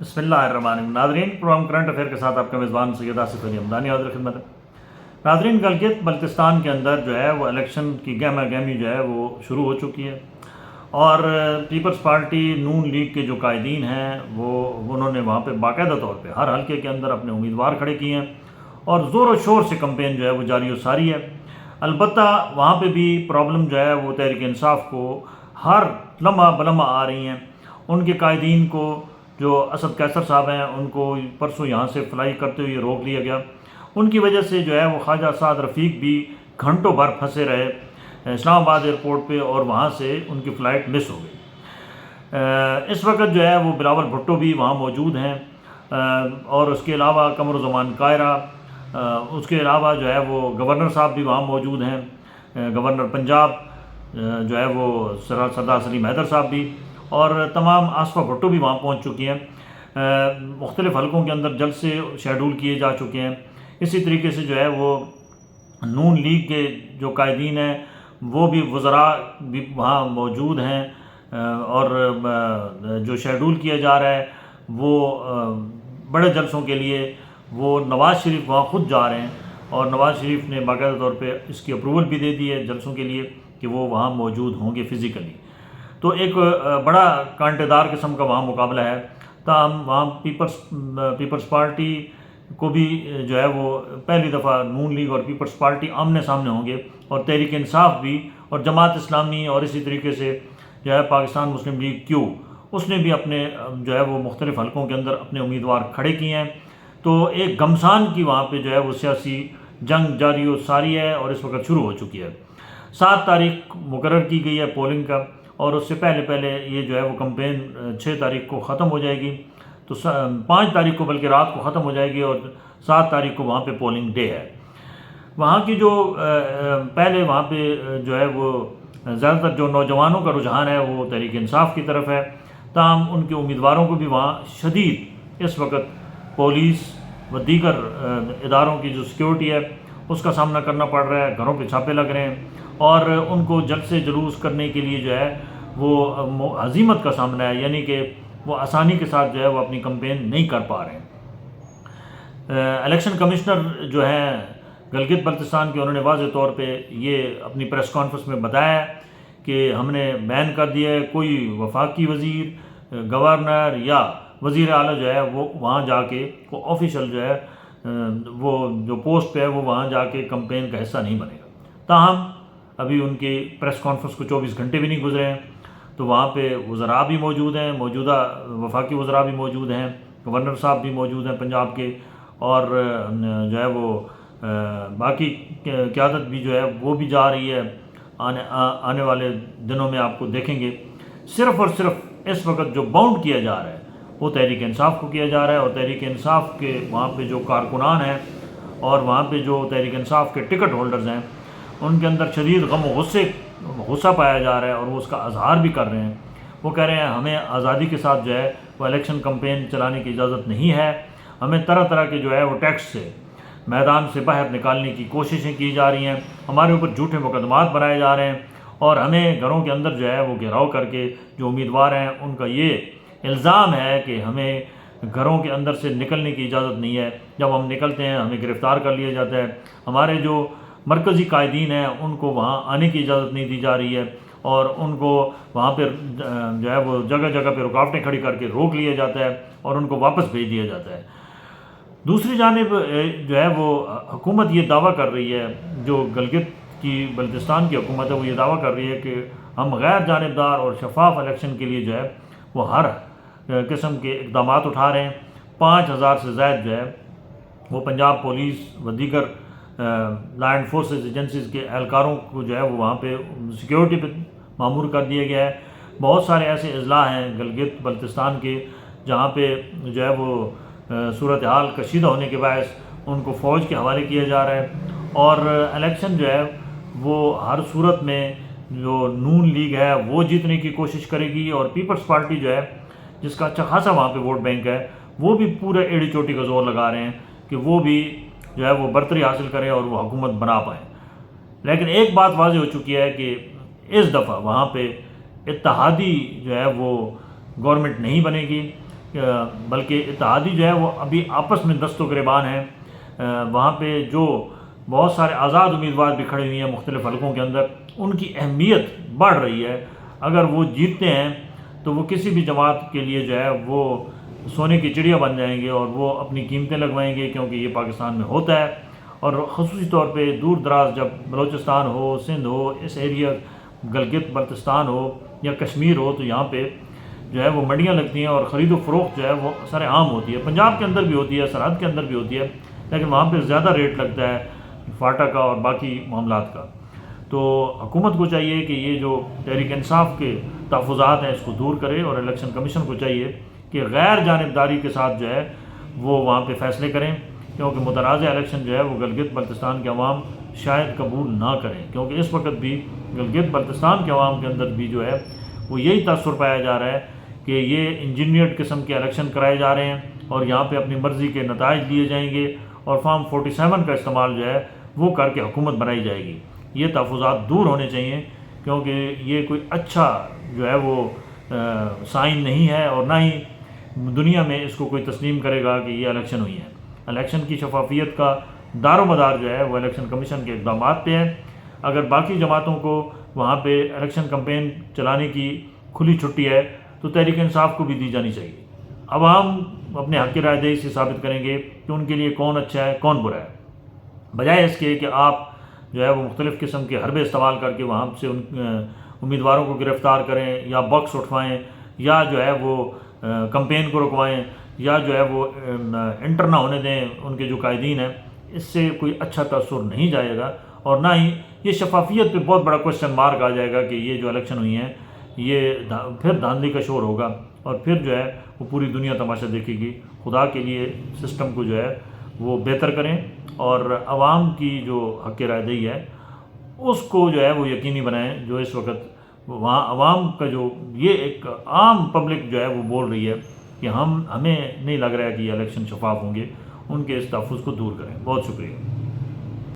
بسم اللہ الرحمن الرحیم۔ ناظرین، پروگرام کرنٹ افیئر کے ساتھ آپ کا میزبان سید آصف علی حمدانی حاضر خدمت ہے۔ ناظرین، گلگت بلتستان کے اندر جو ہے وہ الیکشن کی گہما گہمی جو ہے وہ شروع ہو چکی ہے، اور پیپلز پارٹی نون لیگ کے جو قائدین ہیں انہوں نے وہاں پہ باقاعدہ طور پہ ہر حلقے کے اندر اپنے امیدوار کھڑے کیے ہیں، اور زور و شور سے کمپین جو ہے وہ جاری و ساری ہے۔ البتہ وہاں پہ بھی پرابلم جو ہے وہ تحریک انصاف کو ہر لمحہ بلمحہ آ رہی ہیں۔ ان کے قائدین کو، جو اسد قیصر صاحب ہیں، ان کو پرسوں یہاں سے فلائی کرتے ہوئے روک لیا گیا۔ ان کی وجہ سے جو ہے وہ خواجہ سعد رفیق بھی گھنٹوں بھر پھنسے رہے اسلام آباد ایئرپورٹ پہ، اور وہاں سے ان کی فلائٹ مس ہو گئی۔ اس وقت جو ہے وہ بلاول بھٹو بھی وہاں موجود ہیں، اور اس کے علاوہ قمر زمان قاہرہ، اس کے علاوہ جو ہے وہ گورنر صاحب بھی وہاں موجود ہیں، گورنر پنجاب جو ہے وہ سردار سلیم حیدر صاحب بھی، اور تمام آصفہ بھٹو بھی وہاں پہنچ چکی ہیں۔ مختلف حلقوں کے اندر جلسے شیڈول کیے جا چکے ہیں۔ اسی طریقے سے جو ہے وہ نون لیگ کے جو قائدین ہیں وہ بھی، وزراء بھی وہاں موجود ہیں، اور جو شیڈول کیا جا رہا ہے وہ بڑے جلسوں کے لیے وہ نواز شریف وہاں خود جا رہے ہیں، اور نواز شریف نے باقاعدہ طور پہ اس کی اپروول بھی دے دی ہے جلسوں کے لیے کہ وہ وہاں موجود ہوں گے فزیکلی۔ تو ایک بڑا کانٹے دار قسم کا وہاں مقابلہ ہے۔ تاہم وہاں پیپلز پارٹی کو بھی جو ہے وہ پہلی دفعہ نون لیگ اور پیپلز پارٹی آمنے سامنے ہوں گے، اور تحریک انصاف بھی، اور جماعت اسلامی، اور اسی طریقے سے جو ہے پاکستان مسلم لیگ کیو، اس نے بھی اپنے جو ہے وہ مختلف حلقوں کے اندر اپنے امیدوار کھڑے کیے ہیں۔ تو ایک گھمسان کی وہاں پہ جو ہے وہ سیاسی جنگ جاری و ساری ہے، اور اس وقت شروع ہو چکی ہے۔ 7 تاریخ مقرر کی گئی ہے پولنگ کا، اور اس سے پہلے یہ جو ہے وہ کمپین 6 تاریخ کو ختم ہو جائے گی، تو 5 تاریخ کو بلکہ رات کو ختم ہو جائے گی، اور 7 تاریخ کو وہاں پہ پولنگ ڈے ہے۔ وہاں کی جو پہلے وہاں پہ جو ہے وہ زیادہ تر جو نوجوانوں کا رجحان ہے وہ تحریک انصاف کی طرف ہے، تاہم ان کے امیدواروں کو بھی وہاں شدید اس وقت پولیس و دیگر اداروں کی جو سیکیورٹی ہے اس کا سامنا کرنا پڑ رہا ہے۔ گھروں پہ چھاپے لگ رہے ہیں، اور ان کو جلسے جلوس کرنے کے لیے جو ہے وہ ہزیمت کا سامنا ہے، یعنی کہ وہ آسانی کے ساتھ جو ہے وہ اپنی کمپین نہیں کر پا رہے ہیں۔ الیکشن کمشنر جو ہیں گلگت بلتستان کے، انہوں نے واضح طور پہ یہ اپنی پریس کانفرنس میں بتایا کہ ہم نے بین کر دیا ہے، کوئی وفاقی وزیر، گورنر یا وزیر اعلیٰ جو ہے وہ وہاں جا کے کو آفیشل جو ہے وہ جو پوسٹ پہ ہے وہ وہاں جا کے کمپین کا حصہ نہیں بنے گا۔ تاہم ابھی ان کی پریس کانفرنس کو 24 گھنٹے بھی نہیں گزرے ہیں، تو وہاں پہ وزراء بھی موجود ہیں، موجودہ وفاقی وزراء بھی موجود ہیں، گورنر صاحب بھی موجود ہیں پنجاب کے، اور جو ہے وہ باقی قیادت بھی جو ہے وہ بھی جا رہی ہے۔ آنے والے دنوں میں آپ کو دیکھیں گے، صرف اور صرف اس وقت جو باؤنڈ کیا جا رہا ہے وہ تحریک انصاف کو کیا جا رہا ہے، اور تحریک انصاف کے وہاں پہ جو کارکنان ہیں، اور وہاں پہ جو تحریک انصاف کے ٹکٹ ہولڈرز ہیں، ان کے اندر شدید غم و غصہ پایا جا رہا ہے، اور وہ اس کا اظہار بھی کر رہے ہیں۔ وہ کہہ رہے ہیں ہمیں آزادی کے ساتھ جو ہے وہ الیکشن کمپین چلانے کی اجازت نہیں ہے، ہمیں طرح طرح کے جو ہے وہ ٹیکس سے میدان سے باہر نکالنے کی کوششیں کی جا رہی ہیں، ہمارے اوپر جھوٹے مقدمات بنائے جا رہے ہیں، اور ہمیں گھروں کے اندر جو ہے وہ گھیراؤ کر کے جو امیدوار ہیں ان کا یہ الزام ہے کہ ہمیں گھروں کے اندر سے نکلنے کی اجازت نہیں ہے، جب ہم نکلتے ہیں ہمیں گرفتار کر لیا جاتا ہے، ہمارے جو مرکزی قائدین ہیں ان کو وہاں آنے کی اجازت نہیں دی جا رہی ہے، اور ان کو وہاں پہ جو ہے وہ جگہ جگہ پہ رکاوٹیں کھڑی کر کے روک لیا جاتا ہے، اور ان کو واپس بھیج دیا جاتا ہے۔ دوسری جانب جو ہے وہ حکومت یہ دعویٰ کر رہی ہے، جو گلگت کی بلتستان کی حکومت ہے وہ یہ دعویٰ کر رہی ہے کہ ہم غیر جانبدار اور شفاف الیکشن کے لیے جو ہے وہ ہر قسم کے اقدامات اٹھا رہے ہیں۔ 5000 سے زائد جو ہے وہ پنجاب پولیس و دیگر لا اینڈ فورسز ایجنسیز کے اہلکاروں کو جو ہے وہ وہاں پہ سیکیورٹی پہ معمور کر دیا گیا ہے۔ بہت سارے ایسے اضلاع ہیں گلگت بلتستان کے جہاں پہ جو ہے وہ صورتحال کشیدہ ہونے کے باعث ان کو فوج کے حوالے کیا جا رہا ہے، اور الیکشن جو ہے وہ ہر صورت میں جو نون لیگ ہے وہ جیتنے کی کوشش کرے گی، اور پیپلز پارٹی جو ہے جس کا اچھا خاصا وہاں پہ ووٹ بینک ہے وہ بھی پورے ایڑی چوٹی کا زور لگا رہے ہیں کہ وہ بھی جو ہے وہ برتری حاصل کریں اور وہ حکومت بنا پائیں۔ لیکن ایک بات واضح ہو چکی ہے کہ اس دفعہ وہاں پہ اتحادی جو ہے وہ گورنمنٹ نہیں بنے گی، بلکہ اتحادی جو ہے وہ ابھی آپس میں دست و گریبان ہیں. وہاں پہ جو بہت سارے آزاد امیدوار بھی کھڑے ہوئے ہیں مختلف حلقوں کے اندر، ان کی اہمیت بڑھ رہی ہے. اگر وہ جیتتے ہیں تو وہ کسی بھی جماعت کے لیے جو ہے وہ سونے کی چڑیا بن جائیں گے اور وہ اپنی قیمتیں لگوائیں گے، کیونکہ یہ پاکستان میں ہوتا ہے. اور خصوصی طور پہ دور دراز جب بلوچستان ہو، سندھ ہو، اس ایریا گلگت بلتستان ہو یا کشمیر ہو، تو یہاں پہ جو ہے وہ منڈیاں لگتی ہیں اور خرید و فروخت جو ہے وہ سر عام ہوتی ہے. پنجاب کے اندر بھی ہوتی ہے، سرحد کے اندر بھی ہوتی ہے، لیکن وہاں پہ زیادہ ریٹ لگتا ہے فاٹا کا اور باقی معاملات کا. تو حکومت کو چاہیے کہ یہ جو تحریک انصاف کے تحفظات ہیں اس کو دور کرے، اور الیکشن کمیشن کو چاہیے کہ غیر جانبداری کے ساتھ جو ہے وہ وہاں پہ فیصلے کریں، کیونکہ متنازع الیکشن جو ہے وہ گلگت بلتستان کے عوام شاید قبول نہ کریں. کیونکہ اس وقت بھی گلگت بلتستان کے عوام کے اندر بھی جو ہے وہ یہی تاثر پایا جا رہا ہے کہ یہ انجینئرڈ قسم کے الیکشن کرائے جا رہے ہیں اور یہاں پہ اپنی مرضی کے نتائج لیے جائیں گے اور فارم 47 کا استعمال جو ہے وہ کر کے حکومت بنائی جائے گی. یہ تحفظات دور ہونے چاہیے، کیونکہ یہ کوئی اچھا جو ہے وہ سائن نہیں ہے، اور نہ ہی دنیا میں اس کو کوئی تسلیم کرے گا کہ یہ الیکشن ہوئی ہے. الیکشن کی شفافیت کا دار و مدار جو ہے وہ الیکشن کمیشن کے اقدامات پہ ہے. اگر باقی جماعتوں کو وہاں پہ الیکشن کمپین چلانے کی کھلی چھٹی ہے تو تحریک انصاف کو بھی دی جانی چاہیے. عوام اپنے حق کی رائے دہی سے ثابت کریں گے کہ ان کے لیے کون اچھا ہے کون برا ہے، بجائے اس کے کہ آپ جو ہے وہ مختلف قسم کے حربے استعمال کر کے وہاں سے ان امیدواروں کو گرفتار کریں یا باکس اٹھوائیں یا جو ہے وہ کمپین کو رکوائیں یا جو ہے وہ انٹر نہ ہونے دیں ان کے جو قائدین ہیں. اس سے کوئی اچھا تاثر نہیں جائے گا، اور نہ ہی یہ شفافیت پہ بہت بڑا کوشچن مارک آ جائے گا کہ یہ جو الیکشن ہوئی ہیں یہ پھر دھاندلی کا شور ہوگا اور پھر جو ہے وہ پوری دنیا تماشا دیکھے گی. خدا کے لیے سسٹم کو جو ہے وہ بہتر کریں اور عوام کی جو حق رائے دہی ہے اس کو جو ہے وہ یقینی بنائیں. جو اس وقت وہاں عوام کا جو یہ ایک عام پبلک جو ہے وہ بول رہی ہے کہ ہمیں نہیں لگ رہا ہے کہ یہ الیکشن شفاف ہوں گے، ان کے اس تحفظ کو دور کریں. بہت شکریہ.